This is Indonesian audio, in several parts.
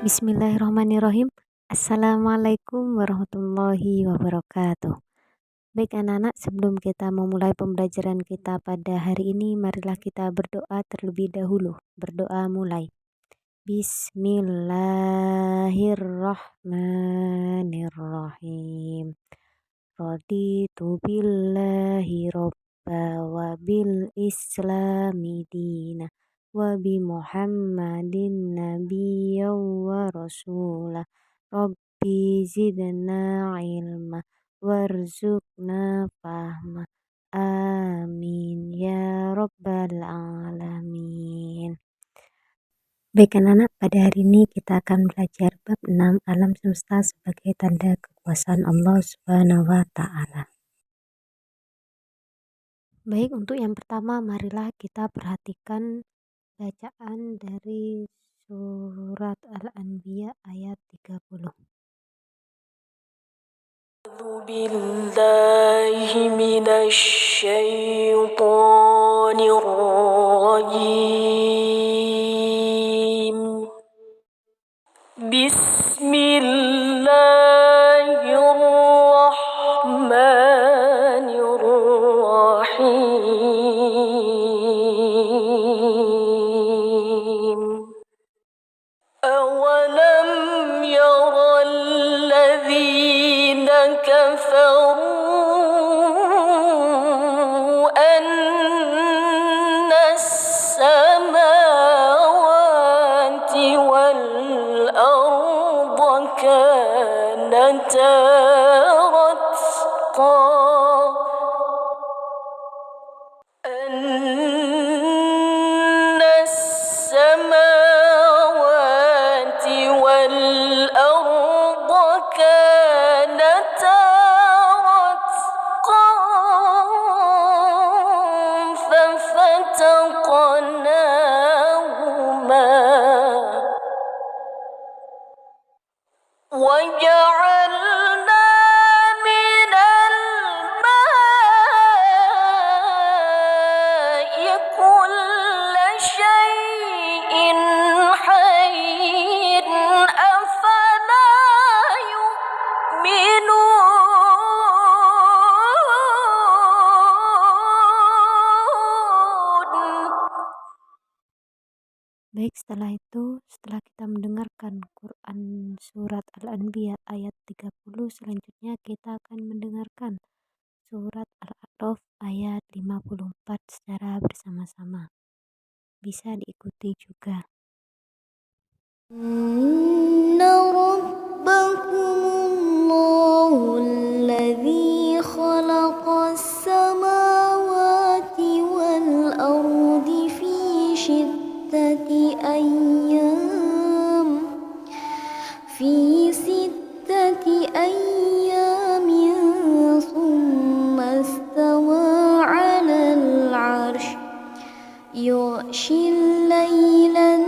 Bismillahirrahmanirrahim. Assalamualaikum warahmatullahi wabarakatuh. Baik anak-anak, sebelum kita memulai pembelajaran kita pada hari ini, marilah kita berdoa terlebih dahulu. Berdoa mulai. Bismillahirrahmanirrahim. Raditu billahi robba wa bil islami dina wa bi Muhammadin nabiyya wa rasulah. Rabbi zidna ilma warzuqna fahma. Amin ya rabbal alamin. Baik anak-anak, pada hari ini kita akan belajar bab 6 alam semesta sebagai tanda kekuasaan Allah Subhanahu wa ta'ala. Baik, untuk yang pertama marilah kita perhatikan bacaan dari surat Al-Anbiya ayat 30. أعوذ بالله من الشيطان الرجيم بسم الله الرحمن الرحيم أولم ير الذين كفروا أن السماوات والأرض كانتا رتقا وجعلنا من الماء كل شيء حي أفلا يؤمنون. Baik, setelah kita mendengarkan Quran surat Al-Anbiya ayat 30, selanjutnya kita akan mendengarkan surat Al-A'raf ayat 54 secara bersama-sama. Bisa diikuti juga. Inna rabbakumullahu alladhi khalaqas samawati wal ardi fi sittati ayyamin thumma istawa 'alal 'arsy yughshil laylan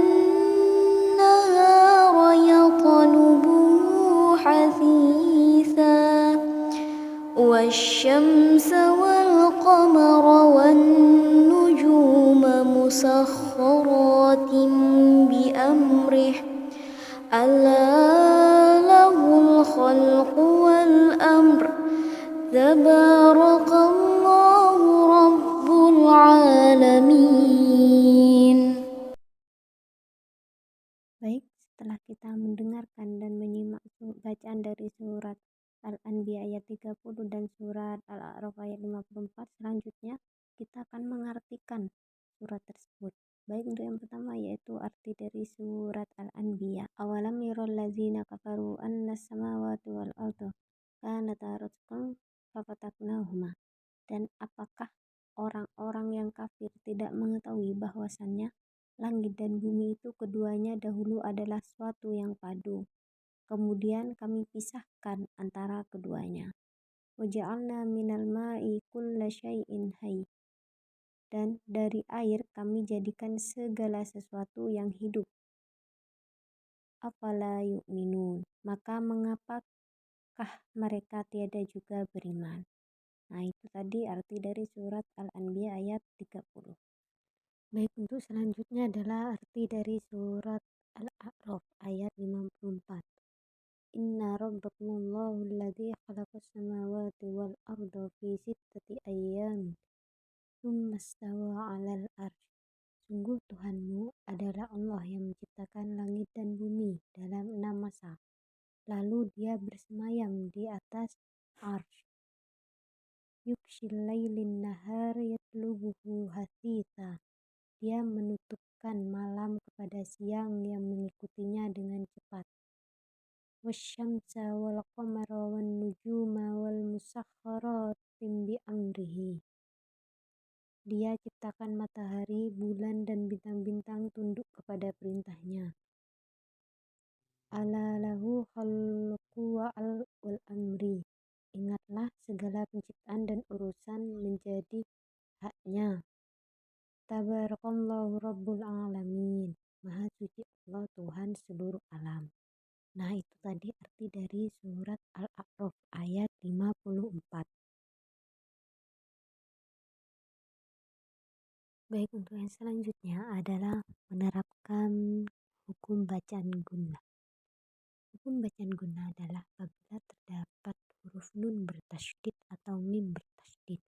والشمس والقمر والنجوم مسخرات بأمره ألا له الخلق والأمر تبارك الله رب العالمين. Baik, setelah kita mendengarkan dan menyimak bacaan dari surat Al-Anbiya ayat 30 dan surat Al-A'raf ayat 54, selanjutnya kita akan mengartikan surat tersebut. Baik, untuk yang pertama yaitu arti dari surat Al-Anbiya. Awalam yarul ladzina kafaru annas samawati wal arda kanata ratqan fafataknahuma. Dan apakah orang-orang yang kafir tidak mengetahui bahwasannya langit dan bumi itu keduanya dahulu adalah suatu yang padu, kemudian kami pisahkan antara keduanya. Waja'alna minal ma'i kulla syai'in hayy. Dan dari air kami jadikan segala sesuatu yang hidup. Afala yu'minun. Maka mengapakah mereka tiada juga beriman? Nah, itu tadi arti dari surat Al-Anbiya ayat 30. Baik, untuk selanjutnya adalah arti dari surat Al-A'raf ayat 54. Dzalikumullahu alladzi khalaqas samawati wal arda fi sittati ayyamin tsumma stawa 'alal arsy. Sungguh Tuhanmu adalah Allah yang menciptakan langit dan bumi dalam 6 masa. Lalu Dia bersemayam di atas arsy. Yughshil lailin nahar yatlubuhu hasitha. Dia menutupkan malam kepada siang yang mengikutinya dengan cepat. Wasyamsa wal qamara wan nujuma wal musakhkharatin bi amrihi. Dia ciptakan matahari, bulan dan bintang-bintang tunduk kepada perintahnya. Ala lahu khalqu wal amri. Ingatlah segala penciptaan dan urusan menjadi haknya. Tabarakallahu Rabbul Alamin. Maha suci Allah Tuhan seluruh alam. Nah, itu tadi arti dari surat Al-A'raf ayat 54. Baik, untuk yang selanjutnya adalah menerapkan hukum bacaan gunnah. Hukum bacaan gunnah adalah apabila terdapat huruf nun bertasydid atau mim bertasydid,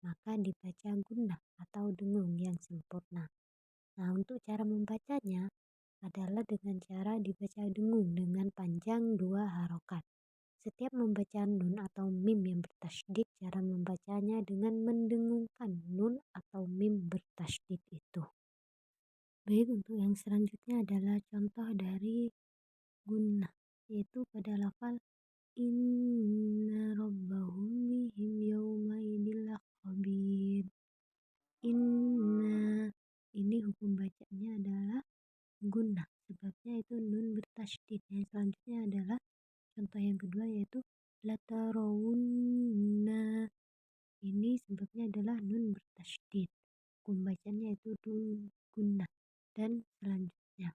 maka dibaca gunnah atau dengung yang sempurna. Nah, untuk cara membacanya adalah dengan cara dibaca dengung dengan panjang 2 harokat. Setiap membaca nun atau mim yang bertasydid, cara membacanya dengan mendengungkan nun atau mim bertasydid itu. Baik, untuk yang selanjutnya adalah contoh dari gunnah, yaitu pada lafal inna rabbahum bihim yawma idil khabir. Inna, ini hukum bacanya adalah gunnah, sebabnya itu nun bertasydid. Yang selanjutnya adalah contoh yang kedua, yaitu latarawunna. Ini sebabnya adalah nun bertasydid. Hukum bacanya itu gunnah. Dan selanjutnya,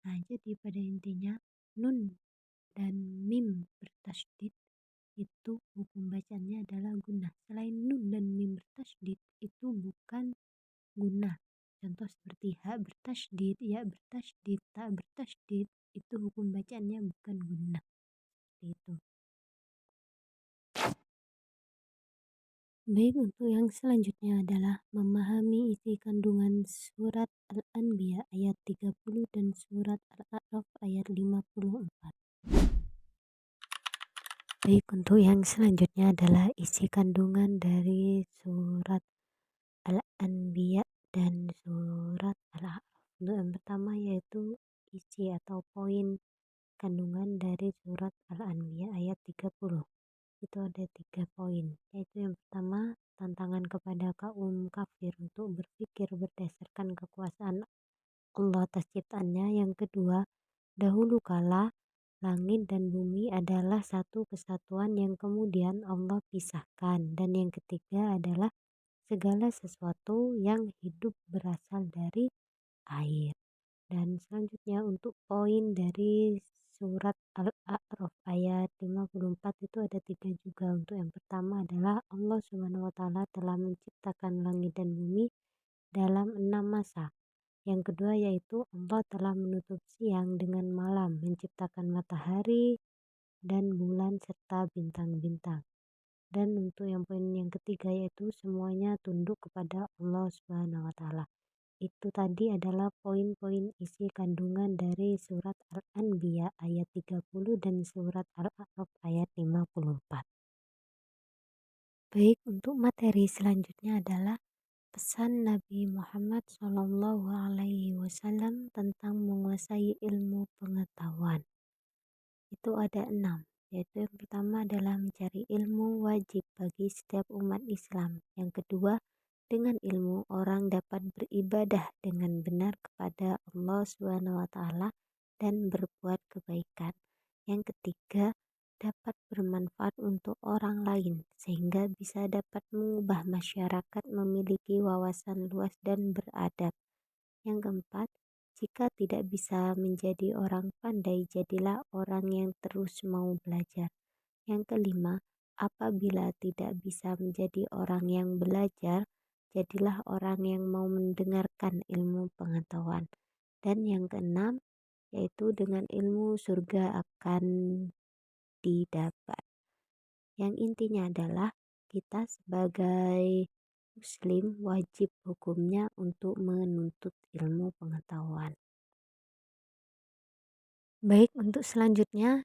nah jadi pada intinya nun dan mim bertasydid itu hukum bacanya adalah gunnah. Selain nun dan mim bertasydid itu bukan gunnah. Contoh seperti ha bertasydid, ya bertasydid, ta bertasydid, itu hukum bacaannya bukan gunnah. Seperti itu. Baik, untuk yang selanjutnya adalah memahami isi kandungan surat Al-Anbiya ayat 30 dan surat Al-A'raf ayat 54. Baik, untuk yang selanjutnya adalah isi kandungan dari surat Al-Anbiya dan surat Al-A'raf. Untuk yang pertama yaitu isi atau poin kandungan dari surat Al-Anbiya ayat 30. Itu ada 3 poin, yaitu yang pertama tantangan kepada kaum kafir untuk berpikir berdasarkan kekuasaan Allah atas ciptaannya. Yang kedua, dahulu kala langit dan bumi adalah satu kesatuan yang kemudian Allah pisahkan. Dan yang ketiga adalah segala sesuatu yang hidup berasal dari air. Dan selanjutnya untuk poin dari surat Al-A'raf ayat 54 itu ada 3 juga. Untuk yang pertama adalah Allah Subhanahu wa taala telah menciptakan langit dan bumi dalam 6 masa. Yang kedua yaitu Allah telah menutup siang dengan malam, menciptakan matahari dan bulan serta bintang-bintang. Dan untuk yang poin yang ketiga yaitu semuanya tunduk kepada Allah Subhanahu wa taala. Itu tadi adalah poin-poin isi kandungan dari surat Al-Anbiya ayat 30 dan surat Al-A'raf ayat 54. Baik, untuk materi selanjutnya adalah pesan Nabi Muhammad SAW tentang menguasai ilmu pengetahuan. Itu ada 6, yaitu yang pertama adalah mencari ilmu wajib bagi setiap umat Islam. Yang kedua, dengan ilmu orang dapat beribadah dengan benar kepada Allah Subhanahu wa taala dan berbuat kebaikan. Yang ketiga, dapat bermanfaat untuk orang lain sehingga bisa dapat mengubah masyarakat memiliki wawasan luas dan beradab. Yang keempat, jika tidak bisa menjadi orang pandai, jadilah orang yang terus mau belajar. Yang kelima, apabila tidak bisa menjadi orang yang belajar, jadilah orang yang mau mendengarkan ilmu pengetahuan. Dan yang keenam, yaitu dengan ilmu surga akan didapat. Yang intinya adalah kita sebagai muslim wajib hukumnya untuk menuntut ilmu pengetahuan. Baik, untuk selanjutnya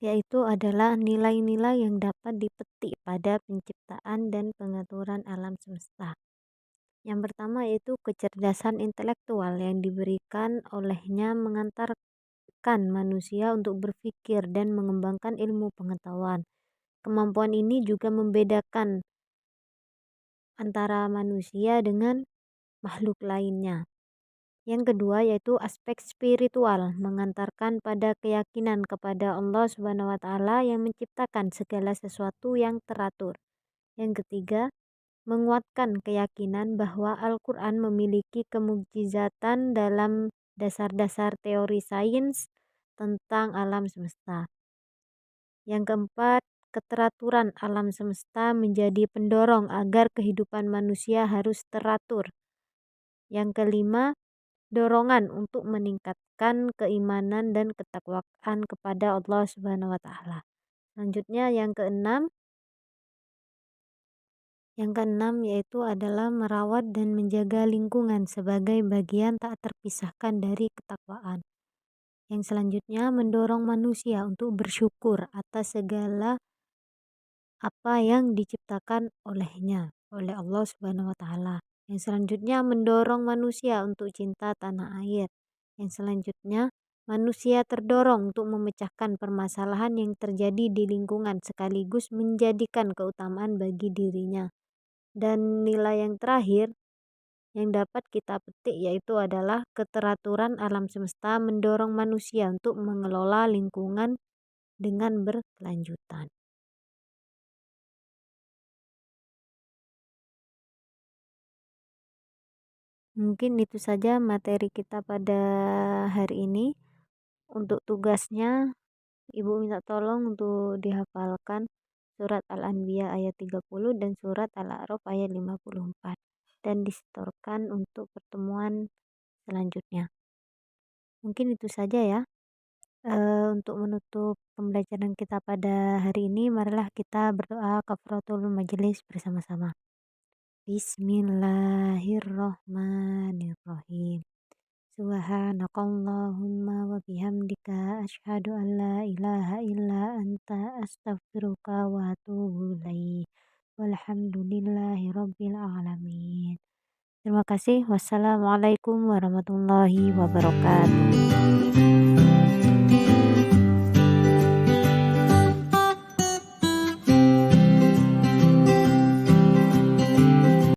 yaitu adalah nilai-nilai yang dapat dipetik pada penciptaan dan pengaturan alam semesta. Yang pertama yaitu kecerdasan intelektual yang diberikan olehnya mengantarkan manusia untuk berpikir dan mengembangkan ilmu pengetahuan. Kemampuan ini juga membedakan antara manusia dengan makhluk lainnya. Yang kedua yaitu aspek spiritual, mengantarkan pada keyakinan kepada Allah Subhanahu wa taala yang menciptakan segala sesuatu yang teratur. Yang ketiga, menguatkan keyakinan bahwa Al-Qur'an memiliki kemukjizatan dalam dasar-dasar teori sains tentang alam semesta. Yang keempat, keteraturan alam semesta menjadi pendorong agar kehidupan manusia harus teratur. Yang kelima, dorongan untuk meningkatkan keimanan dan ketakwaan kepada Allah Subhanahu wa taala. Selanjutnya yang keenam yaitu adalah merawat dan menjaga lingkungan sebagai bagian tak terpisahkan dari ketakwaan. Yang selanjutnya mendorong manusia untuk bersyukur atas segala apa yang diciptakan olehnya, oleh Allah Subhanahu wa taala. Yang selanjutnya mendorong manusia untuk cinta tanah air. Yang selanjutnya manusia terdorong untuk memecahkan permasalahan yang terjadi di lingkungan sekaligus menjadikan keutamaan bagi dirinya. Dan nilai yang terakhir yang dapat kita petik yaitu adalah keteraturan alam semesta mendorong manusia untuk mengelola lingkungan dengan berkelanjutan. Mungkin itu saja materi kita pada hari ini. Untuk tugasnya, Ibu minta tolong untuk dihafalkan surat Al-Anbiya ayat 30 dan surat Al-A'raf ayat 54 dan disetorkan untuk pertemuan selanjutnya. Mungkin itu saja ya. Untuk menutup pembelajaran kita pada hari ini, marilah kita berdoa kafaratul majelis bersama-sama. Bismillahirrahmanirrahim. Subhanakallahumma wa bihamdika asyhadu an la ilaha illa anta astaghfiruka wa atubu ilaik. Walhamdulillahi rabbil alamin. Terima kasih. Wassalamualaikum warahmatullahi wabarakatuh.